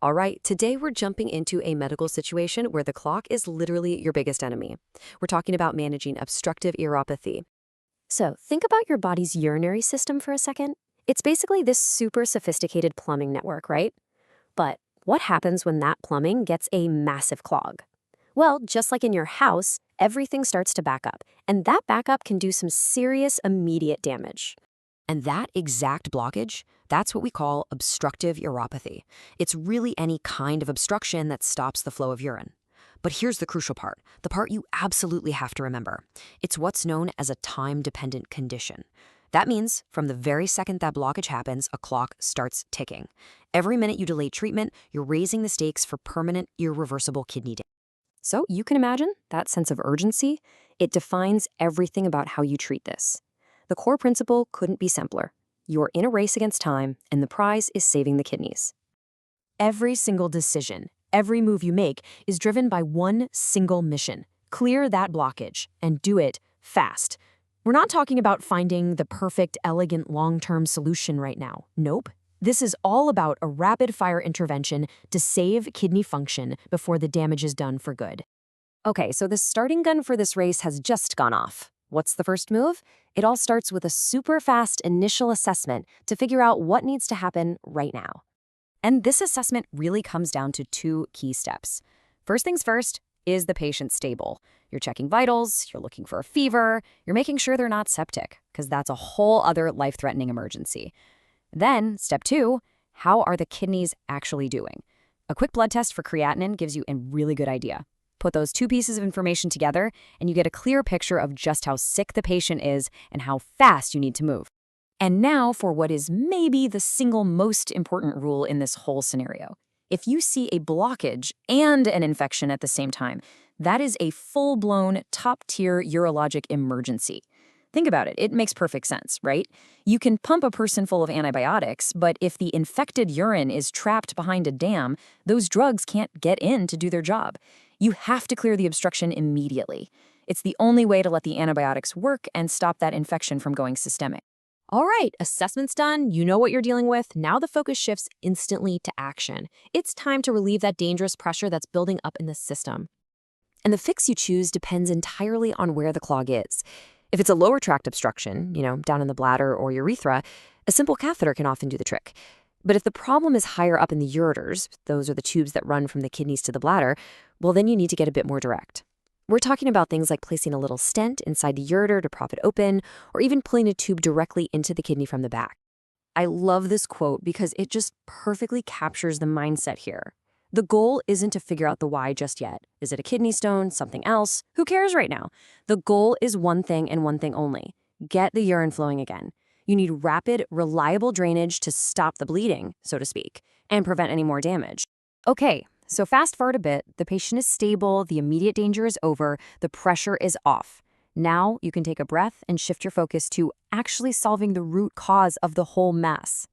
All right, today we're jumping into a medical situation where the clock is literally your biggest enemy. We're talking about managing obstructive uropathy. So, think about your body's urinary system for a second. It's basically this super sophisticated plumbing network, right? But what happens when that plumbing gets a massive clog? Well, just like in your house, everything starts to back up, and that backup can do some serious immediate damage. And that exact blockage, that's what we call obstructive uropathy. It's really any kind of obstruction that stops the flow of urine. But here's the crucial part, the part you absolutely have to remember. It's what's known as a time-dependent condition. That means from the very second that blockage happens, a clock starts ticking. Every minute you delay treatment, you're raising the stakes for permanent, irreversible kidney damage. So, you can imagine that sense of urgency? It defines everything about how you treat this. The core principle couldn't be simpler. You're in a race against time, and the prize is saving the kidneys. Every single decision, every move you make is driven by one single mission: clear that blockage, and do it fast. We're not talking about finding the perfect, elegant, long-term solution right now. Nope. This is all about a rapid-fire intervention to save kidney function before the damage is done for good. Okay, so the starting gun for this race has just gone off. What's the first move? It all starts with a super fast initial assessment to figure out what needs to happen right now. And this assessment really comes down to two key steps. First things first, is the patient stable? You're checking vitals, you're looking for a fever, you're making sure they're not septic, because that's a whole other life-threatening emergency. Then, step two, how are the kidneys actually doing? A quick blood test for creatinine gives you a really good idea. Put those two pieces of information together, and you get a clear picture of just how sick the patient is and how fast you need to move. And now for what is maybe the single most important rule in this whole scenario. If you see a blockage and an infection at the same time, that is a full-blown, top-tier urologic emergency. Think about it. It makes perfect sense, right? You can pump a person full of antibiotics, but if the infected urine is trapped behind a dam, those drugs can't get in to do their job. You have to clear the obstruction immediately. It's the only way to let the antibiotics work and stop that infection from going systemic. All right, assessment's done. You know what you're dealing with. Now the focus shifts instantly to action. It's time to relieve that dangerous pressure that's building up in the system. And the fix you choose depends entirely on where the clog is. If it's a lower tract obstruction, down in the bladder or urethra, a simple catheter can often do the trick. But if the problem is higher up in the ureters, those are the tubes that run from the kidneys to the bladder, well, then you need to get a bit more direct. We're talking about things like placing a little stent inside the ureter to prop it open, or even pulling a tube directly into the kidney from the back. I love this quote because it just perfectly captures the mindset here. The goal isn't to figure out the why just yet. Is it a kidney stone, something else? Who cares right now? The goal is one thing and one thing only: get the urine flowing again. You need rapid, reliable drainage to stop the bleeding, so to speak, and prevent any more damage. Okay, so fast forward a bit, the patient is stable, the immediate danger is over, the pressure is off. Now you can take a breath and shift your focus to actually solving the root cause of the whole mess.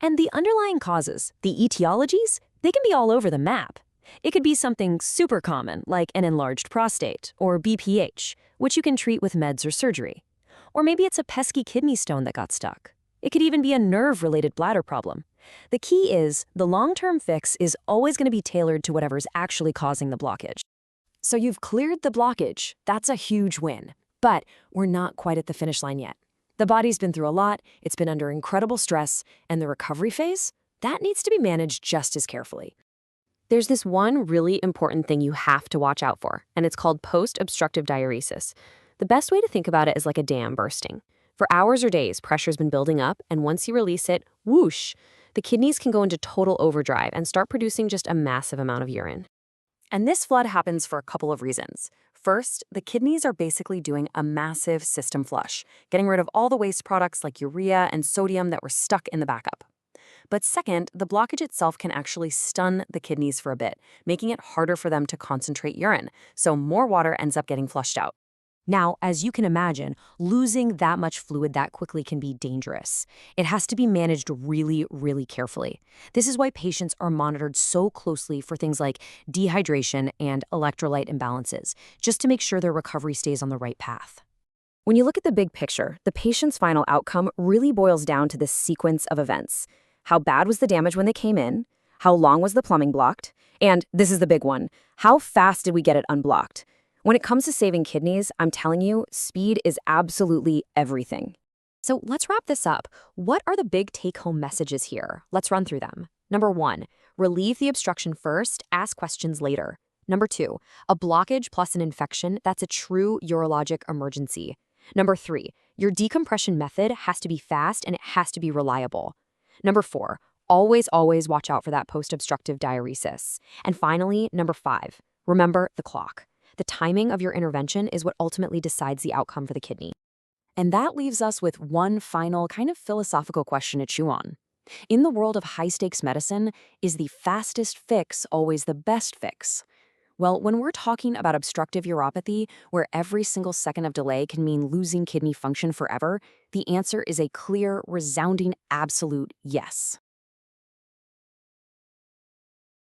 And the underlying causes, the etiologies, they can be all over the map. It could be something super common, like an enlarged prostate, or BPH, which you can treat with meds or surgery. Or maybe it's a pesky kidney stone that got stuck. It could even be a nerve-related bladder problem. The key is, the long-term fix is always going to be tailored to whatever's actually causing the blockage. So you've cleared the blockage. That's a huge win. But we're not quite at the finish line yet. The body's been through a lot, it's been under incredible stress, and the recovery phase, that needs to be managed just as carefully. There's this one really important thing you have to watch out for, and it's called post-obstructive diuresis. The best way to think about it is like a dam bursting. For hours or days, pressure's been building up, and once you release it, whoosh, the kidneys can go into total overdrive and start producing just a massive amount of urine. And this flood happens for a couple of reasons. First, the kidneys are basically doing a massive system flush, getting rid of all the waste products like urea and sodium that were stuck in the backup. But second, the blockage itself can actually stun the kidneys for a bit, making it harder for them to concentrate urine, so more water ends up getting flushed out. Now, as you can imagine, losing that much fluid that quickly can be dangerous. It has to be managed really, really carefully. This is why patients are monitored so closely for things like dehydration and electrolyte imbalances, just to make sure their recovery stays on the right path. When you look at the big picture, the patient's final outcome really boils down to this sequence of events. How bad was the damage when they came in? How long was the plumbing blocked? And this is the big one. How fast did we get it unblocked? When it comes to saving kidneys, I'm telling you, speed is absolutely everything. So let's wrap this up. What are the big take-home messages here? Let's run through them. Number 1, relieve the obstruction first, ask questions later. Number 2, a blockage plus an infection, that's a true urologic emergency. Number 3, your decompression method has to be fast and it has to be reliable. Number 4, always watch out for that post-obstructive diuresis. And finally, number 5, remember the clock. The timing of your intervention is what ultimately decides the outcome for the kidney. And that leaves us with one final kind of philosophical question to chew on. In the world of high-stakes medicine, is the fastest fix always the best fix? Well, when we're talking about obstructive uropathy, where every single second of delay can mean losing kidney function forever, the answer is a clear, resounding, absolute yes.